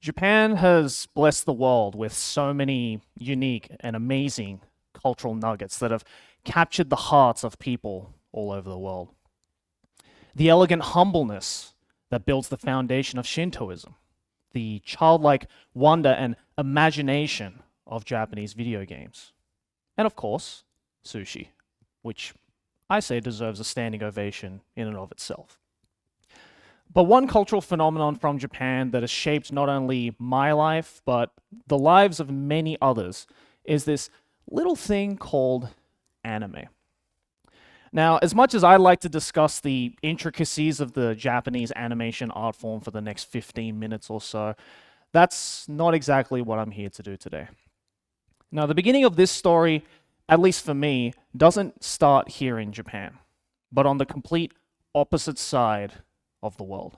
Japan has blessed the world with so many unique and amazing cultural nuggets that have captured the hearts of people all over the world. The elegant humbleness that builds the foundation of Shintoism, the childlike wonder and imagination of Japanese video games, and of course, sushi, which I say deserves a standing ovation in and of itself. But one cultural phenomenon from Japan that has shaped not only my life, but the lives of many others is this little thing called anime. Now, as much as I like to discuss the intricacies of the Japanese animation art form for the next 15 minutes or so, that's not exactly what I'm here to do today. Now, the beginning of this story, at least for me, doesn't start here in Japan, but on the complete opposite side of the world.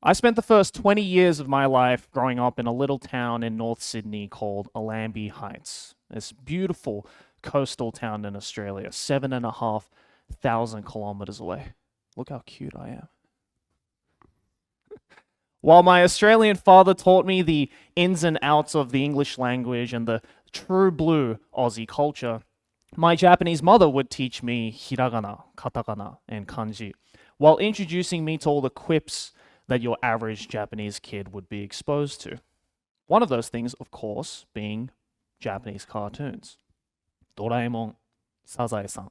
I spent the first 20 years of my life growing up in a little town in North Sydney called Allambie Heights. This beautiful coastal town in Australia, 7,500 kilometers away. Look how cute I am. While my Australian father taught me the ins and outs of the English language and the true blue Aussie culture, my Japanese mother would teach me hiragana, katakana, and kanji, while introducing me to all the quips that your average Japanese kid would be exposed to. One of those things, of course, being Japanese cartoons. Doraemon, Sazae-san,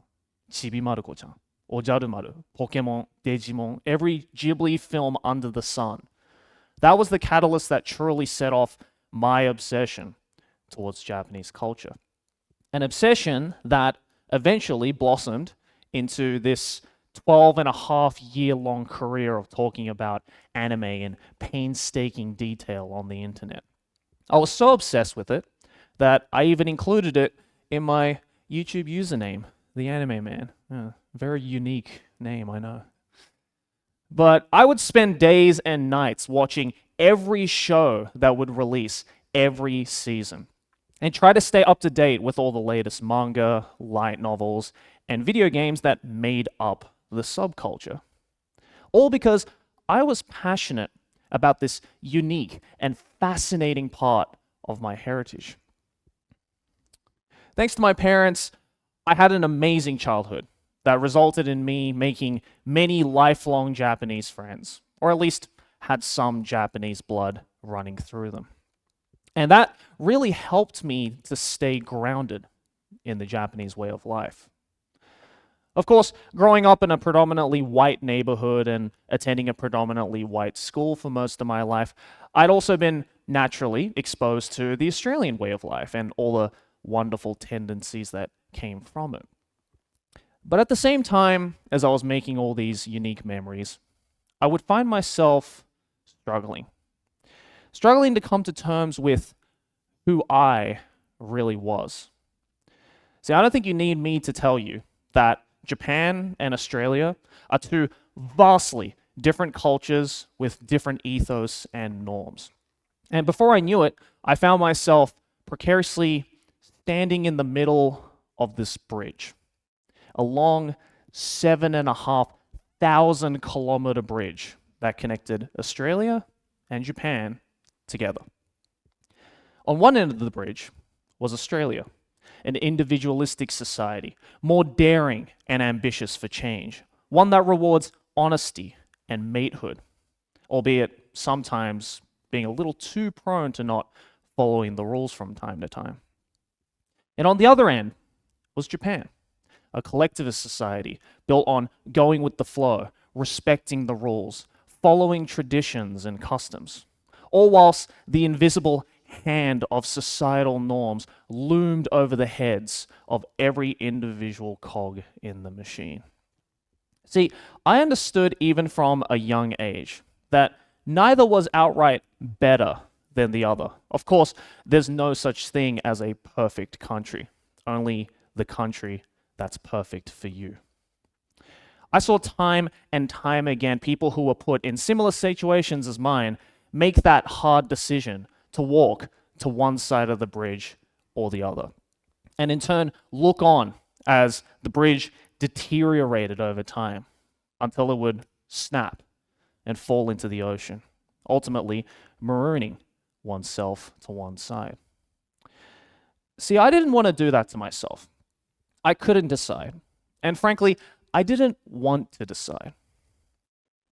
Chibi-Maruko-chan, Ojaru-maru, Pokemon, Digimon, every Ghibli film under the sun. That was the catalyst that truly set off my obsession towards Japanese culture. An obsession that eventually blossomed into this 12.5-year-long career of talking about anime in painstaking detail on the internet. I was so obsessed with it that I even included it in my YouTube username, The Anime Man. Very unique name, I know. But I would spend days and nights watching every show that would release every season and try to stay up to date with all the latest manga, light novels, and video games that made up the subculture. All because I was passionate about this unique and fascinating part of my heritage. Thanks to my parents, I had an amazing childhood that resulted in me making many lifelong Japanese friends, or at least had some Japanese blood running through them. And that really helped me to stay grounded in the Japanese way of life. Of course, growing up in a predominantly white neighborhood and attending a predominantly white school for most of my life, I'd also been naturally exposed to the Australian way of life and all the wonderful tendencies that came from it. But at the same time, as I was making all these unique memories, I would find myself struggling to come to terms with who I really was. See, I don't think you need me to tell you that Japan and Australia are two vastly different cultures with different ethos and norms. And before I knew it, I found myself precariously standing in the middle of this bridge, a long 7,500 kilometer bridge that connected Australia and Japan together. On one end of the bridge was Australia, an individualistic society, more daring and ambitious for change, one that rewards honesty and matehood, albeit sometimes being a little too prone to not following the rules from time to time. And on the other end was Japan, a collectivist society built on going with the flow, respecting the rules, following traditions and customs, all whilst the invisible hand of societal norms loomed over the heads of every individual cog in the machine. See, I understood even from a young age that neither was outright better than the other. Of course, there's no such thing as a perfect country, only the country that's perfect for you. I saw time and time again people who were put in similar situations as mine make that hard decision to walk to one side of the bridge or the other, and in turn look on as the bridge deteriorated over time until it would snap and fall into the ocean, ultimately marooning oneself to one side. See, I didn't want to do that to myself. I couldn't decide. And frankly, I didn't want to decide.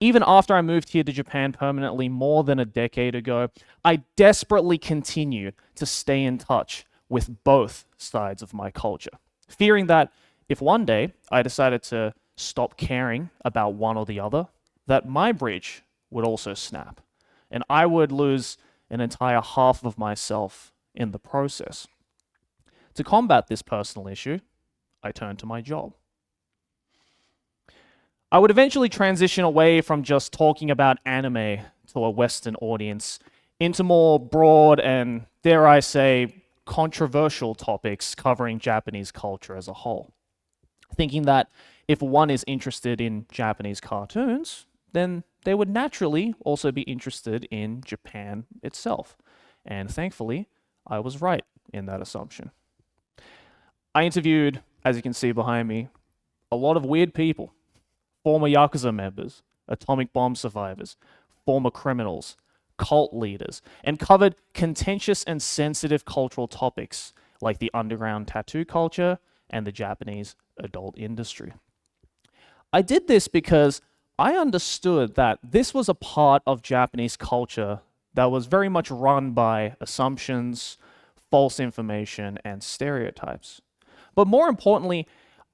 Even after I moved here to Japan permanently more than a decade ago, I desperately continued to stay in touch with both sides of my culture, fearing that if one day I decided to stop caring about one or the other, that my bridge would also snap, and I would lose an entire half of myself in the process. To combat this personal issue, I turned to my job. I would eventually transition away from just talking about anime to a Western audience into more broad and, dare I say, controversial topics covering Japanese culture as a whole. Thinking that if one is interested in Japanese cartoons, then they would naturally also be interested in Japan itself. And thankfully, I was right in that assumption. I interviewed, as you can see behind me, a lot of weird people. Former Yakuza members, atomic bomb survivors, former criminals, cult leaders, and covered contentious and sensitive cultural topics like the underground tattoo culture and the Japanese adult industry. I did this because I understood that this was a part of Japanese culture that was very much run by assumptions, false information, and stereotypes. But more importantly,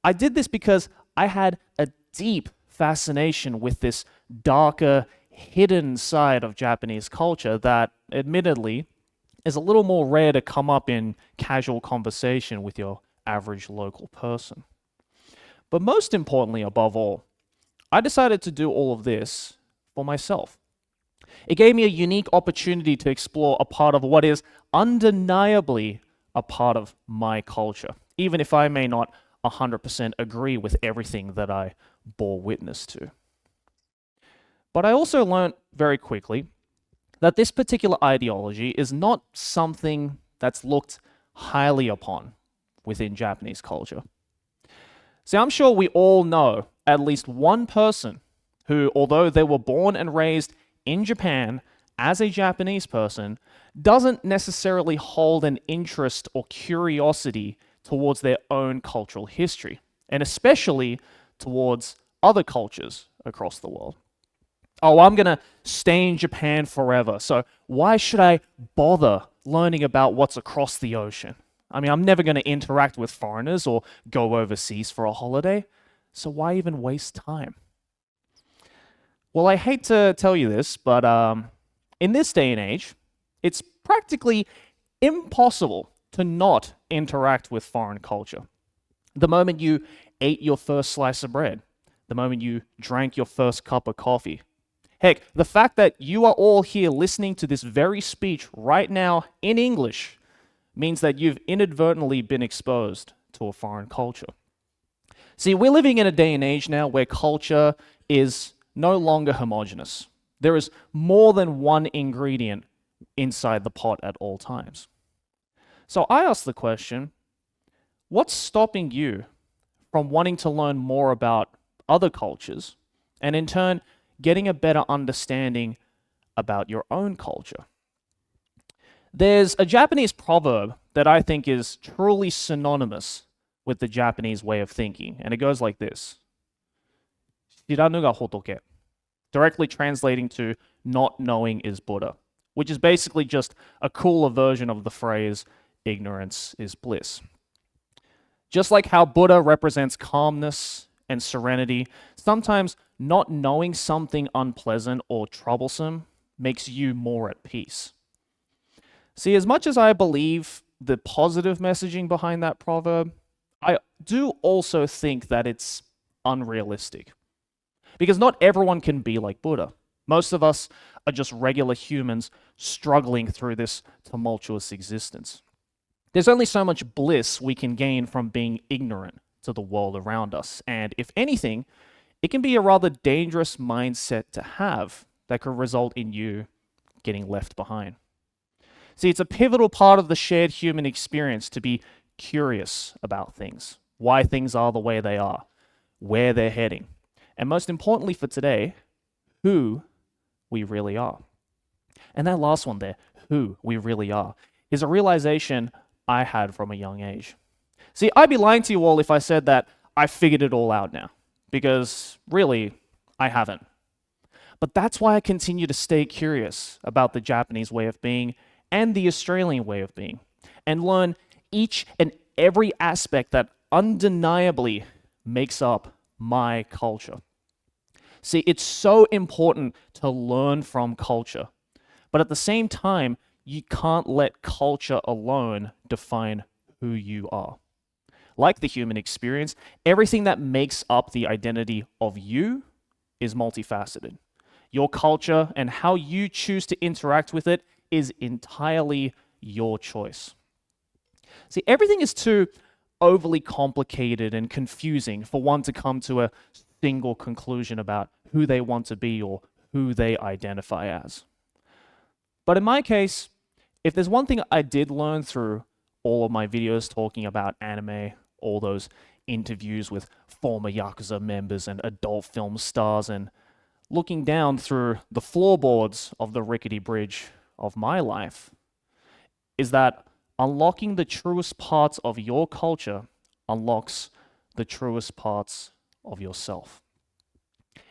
I did this because I had a deep fascination with this darker, hidden side of Japanese culture that, admittedly, is a little more rare to come up in casual conversation with your average local person. But most importantly, above all, I decided to do all of this for myself. It gave me a unique opportunity to explore a part of what is undeniably a part of my culture, even if I may not 100% agree with everything that I bore witness to. But I also learned very quickly that this particular ideology is not something that's looked highly upon within Japanese culture. See, I'm sure we all know at least one person who, although they were born and raised in Japan as a Japanese person, doesn't necessarily hold an interest or curiosity towards their own cultural history, and especially towards other cultures across the world. Oh, I'm going to stay in Japan forever, so why should I bother learning about what's across the ocean? I mean, I'm never going to interact with foreigners or go overseas for a holiday, so why even waste time? Well, I hate to tell you this, but in this day and age, it's practically impossible to not interact with foreign culture. The moment you ate your first slice of bread, the moment you drank your first cup of coffee. Heck, the fact that you are all here listening to this very speech right now in English means that you've inadvertently been exposed to a foreign culture. See, we're living in a day and age now where culture is no longer homogenous. There is more than one ingredient inside the pot at all times. So I ask the question, what's stopping you from wanting to learn more about other cultures and in turn getting a better understanding about your own culture? There's a Japanese proverb that I think is truly synonymous with the Japanese way of thinking, and it goes like this. Shiranu ga hotoke, directly translating to not knowing is Buddha, which is basically just a cooler version of the phrase ignorance is bliss. Just like how Buddha represents calmness and serenity, sometimes not knowing something unpleasant or troublesome makes you more at peace. See, as much as I believe the positive messaging behind that proverb, I do also think that it's unrealistic. Because not everyone can be like Buddha. Most of us are just regular humans struggling through this tumultuous existence. There's only so much bliss we can gain from being ignorant to the world around us. And if anything, it can be a rather dangerous mindset to have that could result in you getting left behind. See, it's a pivotal part of the shared human experience to be curious about things, why things are the way they are, where they're heading, and most importantly for today, who we really are. And that last one there, who we really are, is a realization I had from a young age. See, I'd be lying to you all if I said that I figured it all out now, because really, I haven't. But that's why I continue to stay curious about the Japanese way of being and the Australian way of being, and learn each and every aspect that undeniably makes up my culture. See, it's so important to learn from culture, but at the same time, you can't let culture alone define who you are. Like the human experience, everything that makes up the identity of you is multifaceted. Your culture and how you choose to interact with it is entirely your choice. See, everything is too overly complicated and confusing for one to come to a single conclusion about who they want to be or who they identify as. But in my case, if there's one thing I did learn through all of my videos talking about anime, all those interviews with former Yakuza members and adult film stars, and looking down through the floorboards of the rickety bridge of my life, is that unlocking the truest parts of your culture unlocks the truest parts of yourself.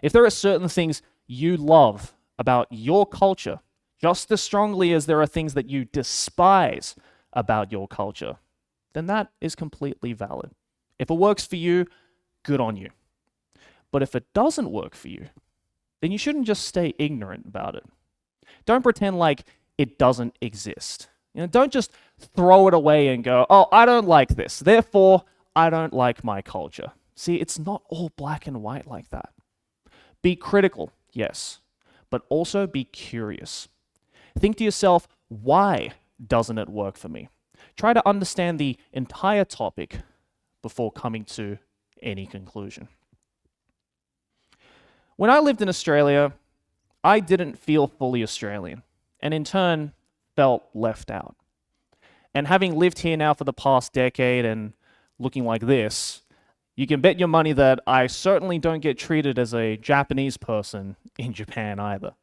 If there are certain things you love about your culture, just as strongly as there are things that you despise about your culture, then that is completely valid. If it works for you, good on you. But if it doesn't work for you, then you shouldn't just stay ignorant about it. Don't pretend like it doesn't exist. Don't just throw it away and go, oh, I don't like this, therefore I don't like my culture. See, it's not all black and white like that. Be critical, yes, but also be curious. Think to yourself, why doesn't it work for me? Try to understand the entire topic before coming to any conclusion. When I lived in Australia, I didn't feel fully Australian, and in turn, felt left out. And having lived here now for the past decade and looking like this, you can bet your money that I certainly don't get treated as a Japanese person in Japan either.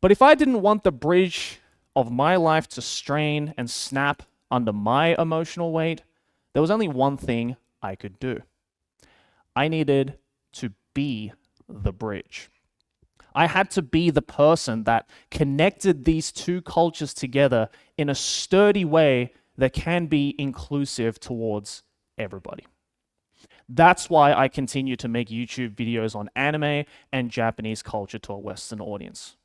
But if I didn't want the bridge of my life to strain and snap under my emotional weight, there was only one thing I could do. I needed to be the bridge. I had to be the person that connected these two cultures together in a sturdy way that can be inclusive towards everybody. That's why I continue to make YouTube videos on anime and Japanese culture to a Western audience.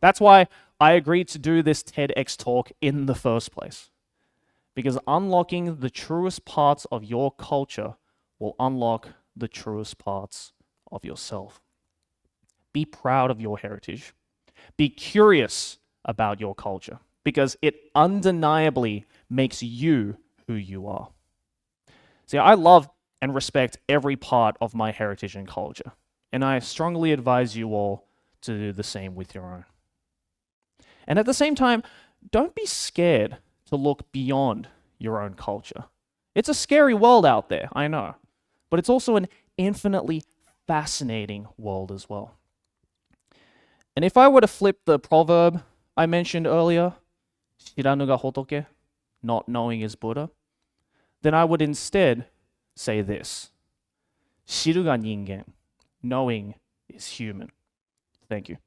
That's why I agreed to do this TEDx talk in the first place. Because unlocking the truest parts of your culture will unlock the truest parts of yourself. Be proud of your heritage. Be curious about your culture, because it undeniably makes you who you are. See, I love and respect every part of my heritage and culture, and I strongly advise you all to do the same with your own. And at the same time, don't be scared to look beyond your own culture. It's a scary world out there, I know, but it's also an infinitely fascinating world as well. And if I were to flip the proverb I mentioned earlier, "Shiranu ga hotoke," not knowing is Buddha, then I would instead say this: "Shiru ga ningen," knowing is human. Thank you.